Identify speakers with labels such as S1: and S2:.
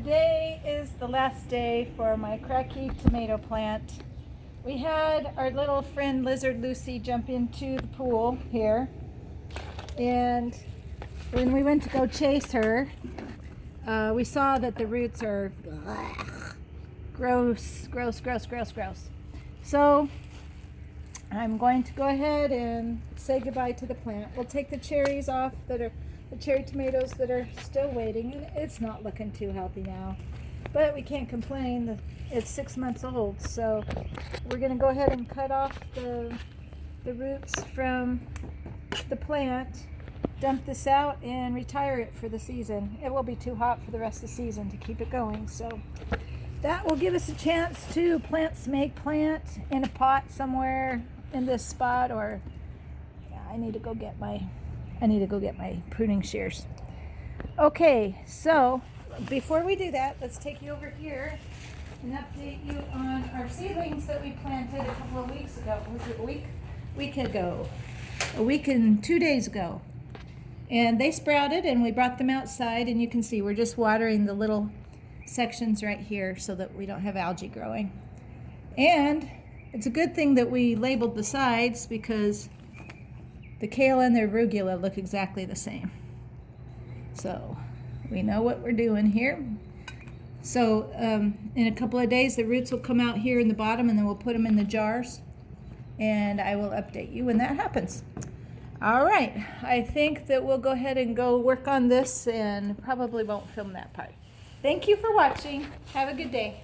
S1: Today is the last day for my Kratky tomato plant. We had our little friend Lizard Lucy jump into the pool here, and when we went to go chase her, we saw that the roots are gross. So I'm going to go ahead and say goodbye to the plant. We'll take the cherries off that are the cherry tomatoes that are still waiting, and it's not looking too healthy now, but we can't complain. It's 6 months old, so we're going to go ahead and cut off the roots from the plant, dump this out, and retire it for the season. It will be too hot for the rest of the season to keep it going, so that will give us a chance to plant in a pot somewhere in this spot, or yeah, I need to go get my pruning shears. Okay, so before we do that, let's take you over here and update you on our seedlings that we planted a couple of weeks ago. Was it a week and 2 days ago? And they sprouted, and we brought them outside, and you can see we're just watering the little sections right here so that we don't have algae growing. And it's a good thing that we labeled the sides, because the kale and the arugula look exactly the same. So we know what we're doing here. So in a couple of days, the roots will come out here in the bottom, and then we'll put them in the jars, and I will update you when that happens. All right, I think that we'll go ahead and go work on this, and probably won't film that part. Thank you for watching. Have a good day.